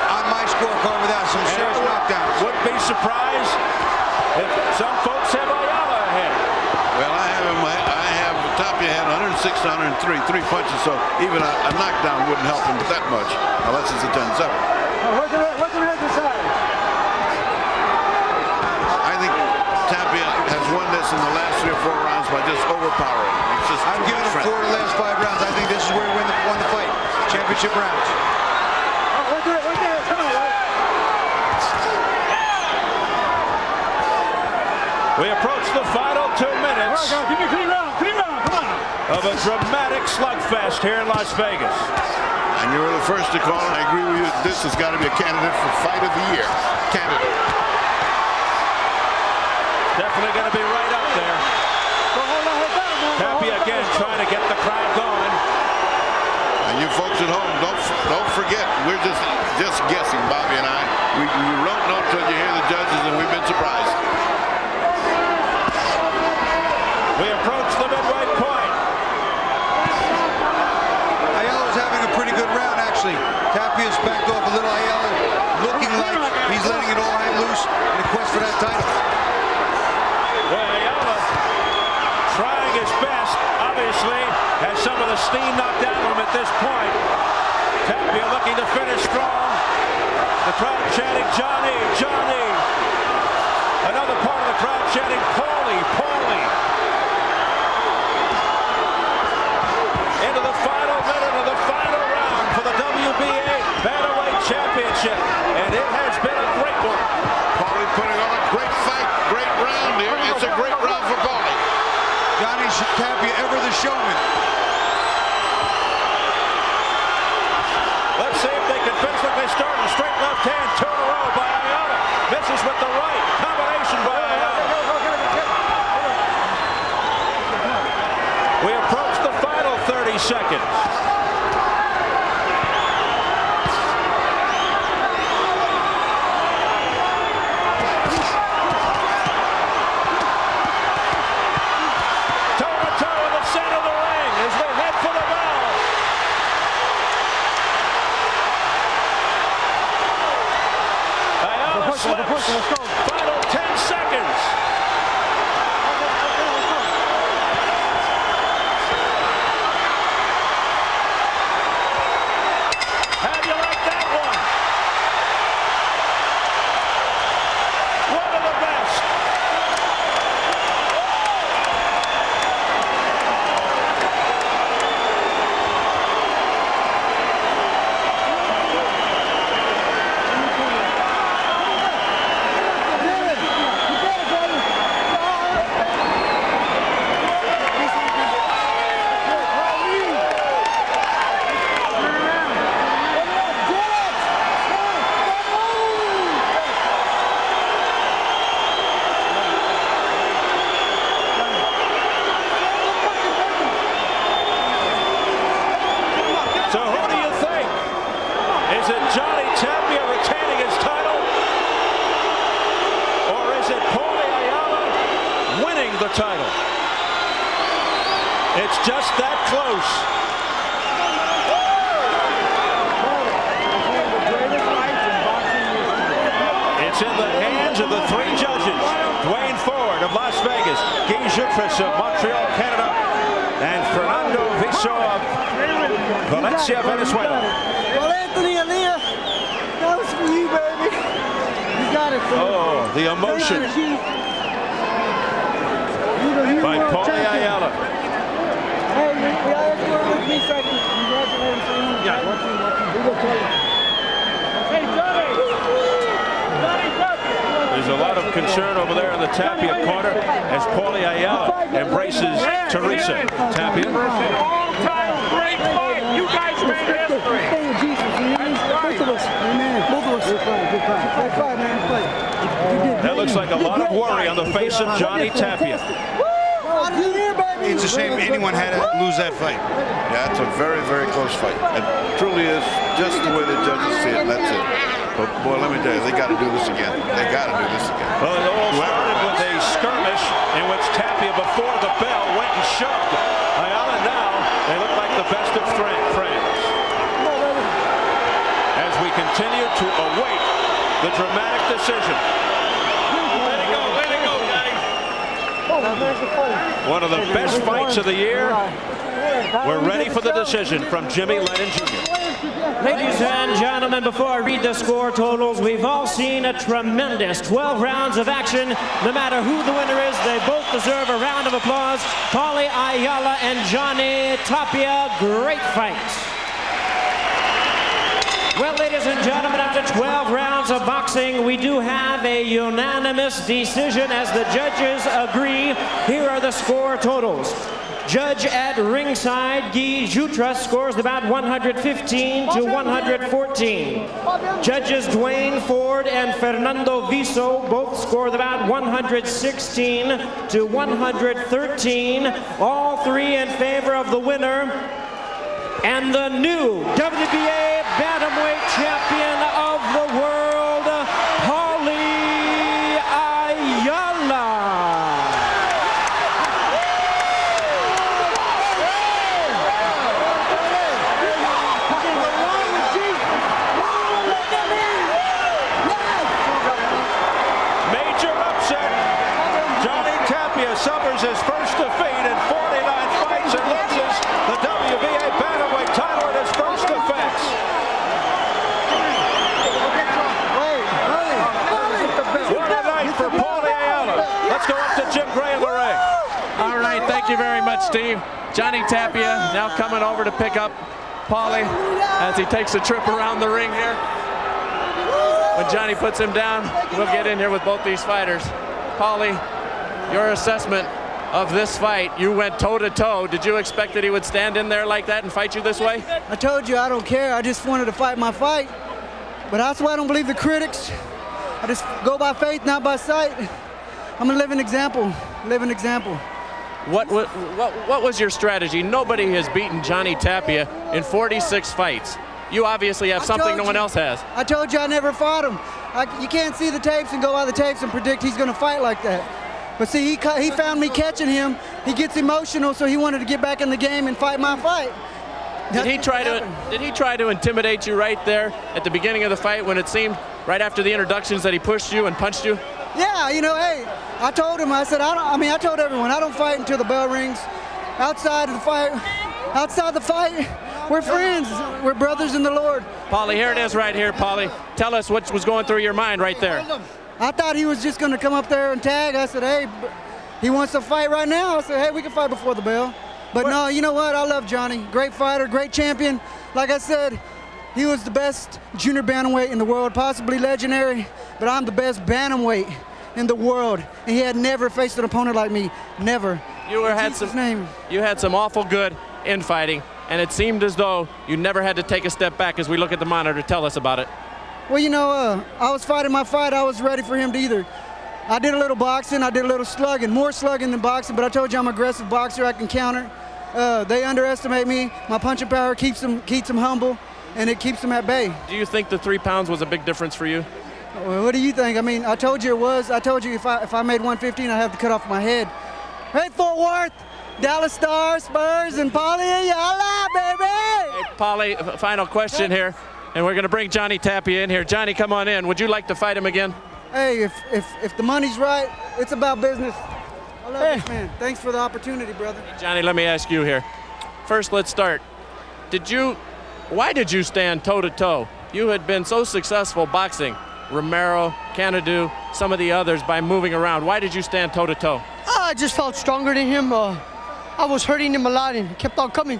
on my scorecard without some serious knockdowns. Wouldn't be surprised if some folks have Ayala ahead. Well, I have Tapia had 106 to 103, 3 punches, so even a knockdown wouldn't help him that much, unless it's a 10-7. What's the head decide? I think Tapia has won this in the last 3 or 4 rounds by just overpowering. It's just I'm giving him 4 of the last 5 rounds. I think this is where he won the fight. Championship rounds. We approach the final 2 minutes Give me a clean round, come on. of a dramatic slugfest here in Las Vegas. And you were the first to call, and I agree with you. This has got to be a candidate for Fight of the Year. Candidate. Definitely going to be right up there. Tapia again trying to get the crowd going. And you folks at home, don't forget, we're just guessing, Bobby and I. We don't know until you hear the judges, and we've been surprised. We approach the midway point. Ayala's having a pretty good round, actually. Tapia's backed off a little. Ayala looking like he's letting it all hang loose in the quest for that title. Well, Ayala trying his best, obviously, has some of the steam knocked out of him at this point. Tapia looking to finish strong. The crowd chanting, Johnny, Johnny. Another part of the crowd chanting, Paulie, Paulie. Into the final minute of the final round for the WBA Bantamweight Championship. And it has been a great one. Paulie putting on a great fight, great round here. It's a great round for Paulie. Johnny Tapia, ever the showman. Let's see if they can finish like they started. Straight left hand, 2 in a row by Ayala. Misses with the right. Combination by Ayala. We approach the final 30 seconds. Toe-to-toe in the center of the ring as they head for the bell. Ayala slips. Final 10 seconds. How'd you like that one? One of the best. So who do you think? Is it Johnny Tapia retaining his title? Or is it Paulie Ayala winning the title? It's just that close. It's in the hands of the 3 judges. Dwayne Ford of Las Vegas, Guy Juprus of Montreal, Canada, and Fernando Viso of Valencia, Venezuela. Well, Anthony Alia, Oh, the emotion by Paulie Ayala. There's a lot of concern over there in the Tapia corner as Paulie Ayala embraces Teresa. Tapia. All-time great fight. You guys made history. Both of us. Amen. Both of us. Fight, man. That looks like a lot of worry on the face of Johnny Tapia. It's a shame anyone had to lose that fight. Yeah, it's a very, very close fight. It truly is just the way the judges see it, and that's it. But, boy, let me tell you, they got to do this again. They got to do this again. Well, it all started with a skirmish in which Tapia, before the bell, went and shoved Ayala. Now, they look like the best of friends. As we continue to await the dramatic decision. Let it go, Johnny. One of the best fights of the year. We're ready for the decision from Jimmy Lennon Jr. Ladies and gentlemen, before I read the score totals, we've all seen a tremendous 12 rounds of action. No matter who the winner is, they both deserve a round of applause. Paulie Ayala and Johnny Tapia, great fight. Well, ladies and gentlemen, after 12 rounds of boxing, we do have a unanimous decision as the judges agree. Here are the score totals. Judge at ringside, Guy Jutra, scores about 115 to 114. Judges Dwayne Ford and Fernando Viso both scored about 116 to 113. All three in favor of the winner and the new WBA Bantamweight Champion of the world, Paulie Ayala. Suffers his first defeat in 49 fights and loses the WBA Bantamweight title in his first defense. What a night for Paulie Ayala. Let's go up to Jim Gray in the ring. All right, thank you very much, Steve. Johnny Tapia now coming over to pick up Paulie as he takes a trip around the ring here. When Johnny puts him down, we'll get in here with both these fighters. Paulie, your assessment of this fight, you went toe-to-toe. Did you expect that he would stand in there like that and fight you this way? I told you I don't care. I just wanted to fight my fight. But that's why I don't believe the critics. I just go by faith, not by sight. I'm a living example, What was your strategy? Nobody has beaten Johnny Tapia in 46 fights. You obviously have something no one else has. I told you I never fought him. You can't see the tapes and go by the tapes and predict he's going to fight like that. But see, he found me catching him. He gets emotional, so he wanted to get back in the game and fight my fight. Did he try to intimidate you right there at the beginning of the fight when it seemed right after the introductions that he pushed you and punched you? Yeah, you know, hey, I told him, I said, I told everyone, I don't fight until the bell rings. Outside the fight, we're friends. We're brothers in the Lord. Paulie, here it is right here, Paulie. Tell us what was going through your mind right there. I thought he was just going to come up there and tag. I said, hey, he wants to fight right now. I said, hey, we can fight before the bell. But no, you know what? I love Johnny. Great fighter, great champion. Like I said, he was the best junior bantamweight in the world, possibly legendary, but I'm the best bantamweight in the world. And he had never faced an opponent like me, never. You had some awful good infighting, and it seemed as though you never had to take a step back as we look at the monitor. Tell us about it. Well, you know, I was fighting my fight. I was ready for him to either. I did a little boxing, I did a little slugging, more slugging than boxing, but I told you I'm an aggressive boxer, I can counter. They underestimate me. My punching power keeps them humble, and it keeps them at bay. Do you think the 3 pounds was a big difference for you? Well, what do you think? I mean, I told you it was. I told you if I made 115, I'd have to cut off my head. Hey, Fort Worth, Dallas Stars, Spurs, and Paulie Ayala, baby! Hey, Paulie, final question here, and we're going to bring Johnny Tapia in here. Johnny, come on in. Would you like to fight him again? Hey, if the money's right, it's about business. I love this man. Thanks for the opportunity, brother. Johnny, let me ask you here. First, let's start. Why did you stand toe-to-toe? You had been so successful boxing. Romero, Canadu, some of the others by moving around. Why did you stand toe-to-toe? I just felt stronger than him. I was hurting him a lot and he kept on coming.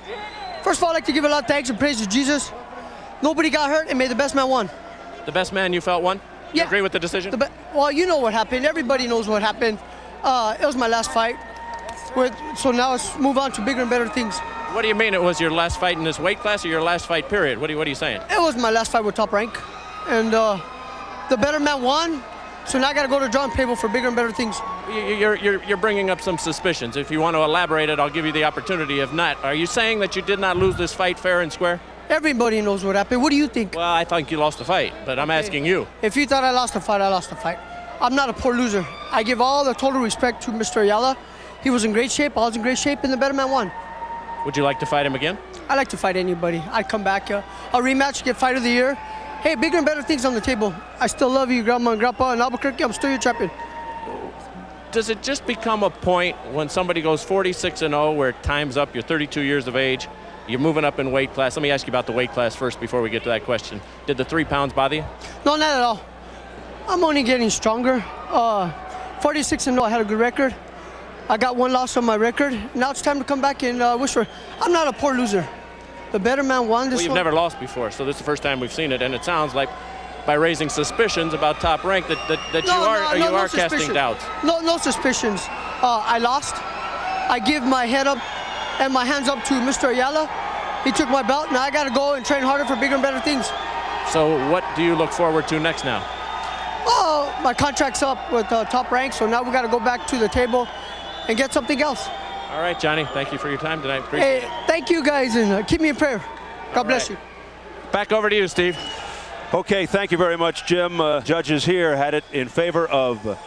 First of all, I'd like to give a lot of thanks and praise to Jesus. Nobody got hurt and may the best man won. The best man you felt won? You Yeah. agree with the decision? Well, you know what happened. Everybody knows what happened. It was my last fight. So now let's move on to bigger and better things. What do you mean it was your last fight in this weight class or your last fight period? What are you saying? It was my last fight with Top Rank. And the better man won. So now I got to go to the drawing table for bigger and better things. You're bringing up some suspicions. If you want to elaborate it, I'll give you the opportunity. If not, are you saying that you did not lose this fight fair and square? Everybody knows what happened. What do you think? Well, I think you lost the fight, but I'm asking you. If you thought I lost the fight, I lost the fight. I'm not a poor loser. I give all the total respect to Mr. Ayala. He was in great shape, I was in great shape, and the better man won. Would you like to fight him again? I like to fight anybody. I'd come back, a rematch, get fight of the year. Hey, bigger and better things on the table. I still love you, Grandma and Grandpa, and Albuquerque, I'm still your champion. Does it just become a point when somebody goes 46-0 where time's up, you're 32 years of age, you're moving up in weight class? Let me ask you about the weight class first before we get to that question. Did the 3 pounds bother you? No, not at all. I'm only getting stronger. 46-0, I had a good record. I got 1 loss on my record. Now it's time to come back and wish for. I'm not a poor loser. The better man won this Well, you've one. never lost before, so this is the first time we've seen it, and it sounds like by raising suspicions about Top Rank that you are casting doubts. No suspicions. I lost. I give my head up and my hands up to Mr. Ayala. He took my belt. Now I got to go and train harder for bigger and better things. So what do you look forward to next now? Oh, my contract's up with Top Rank, so now we got to go back to the table and get something else. All right, Johnny, thank you for your time tonight. Appreciate Hey, thank you guys, and keep me in prayer. God bless you. Back over to you, Steve. Okay, thank you very much, Jim. Judges here had it in favor of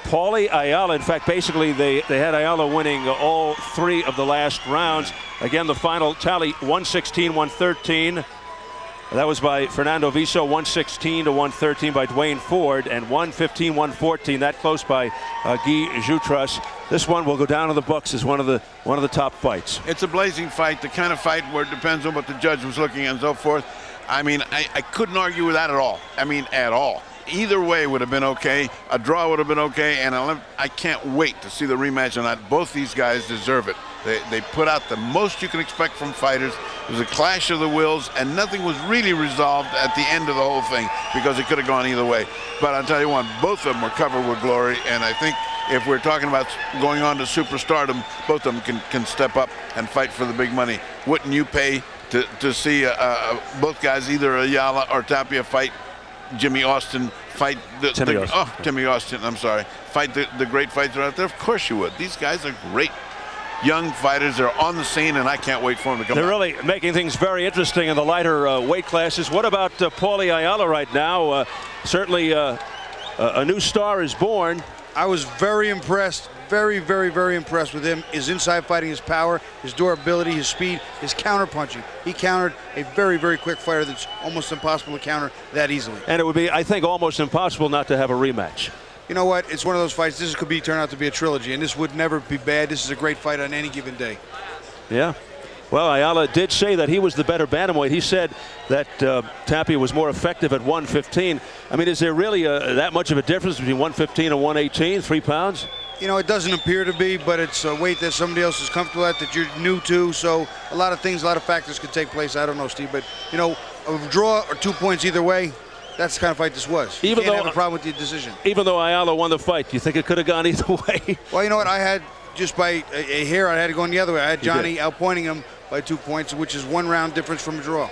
Paulie Ayala. In fact, basically, they had Ayala winning all 3 of the last rounds. Again, the final tally, 116-113. That was by Fernando Viso, 116-113 by Dwayne Ford, and 115-114, that close by Guy Jutras. This one will go down in the books as one of the top fights. It's a blazing fight, the kind of fight where it depends on what the judge was looking at and so forth. I mean, I couldn't argue with that at all. I mean, at all. Either way would have been okay. A draw would have been okay, and I can't wait to see the rematch on that. Both these guys deserve it. They put out the most you can expect from fighters. It was a clash of the wills, and nothing was really resolved at the end of the whole thing because it could have gone either way. But I'll tell you what, both of them were covered with glory, and I think if we're talking about going on to superstardom, both of them can step up and fight for the big money. Wouldn't you pay to see both guys, either Ayala or Tapia, fight Jimmy Austin, fight Timmy Austin, I'm sorry, fight the great fights that are out there? Of course you would. These guys are great young fighters. They're on the scene, and I can't wait for them to come They're out. really making things very interesting in the lighter weight classes. What about Paulie Ayala right now? Certainly a new star is born. I was very impressed, very impressed with him. His inside fighting, his power, his durability, his speed, his counter punching. He countered a very quick fighter that's almost impossible to counter that easily. And it would be, I think, almost impossible not to have a rematch. You know what? It's one of those fights. This could turn out to be a trilogy, and this would never be bad. This is a great fight on any given day. Yeah. Well, Ayala did say that he was the better bantamweight. He said that Tapia was more effective at 115. I mean, is there really that much of a difference between 115 and 118, 3 pounds? You know, it doesn't appear to be, but it's a weight that somebody else is comfortable at, that you're new to. So a lot of factors could take place. I don't know, Steve, but, you know, a draw or 2 points either way, that's the kind of fight this was. You can't have a problem with the decision. Even though Ayala won the fight, do you think it could have gone either way? Well, you know what? I had, just by a hair, I had it going the other way. I had Johnny outpointing him by 2 points, which is 1 round difference from a draw.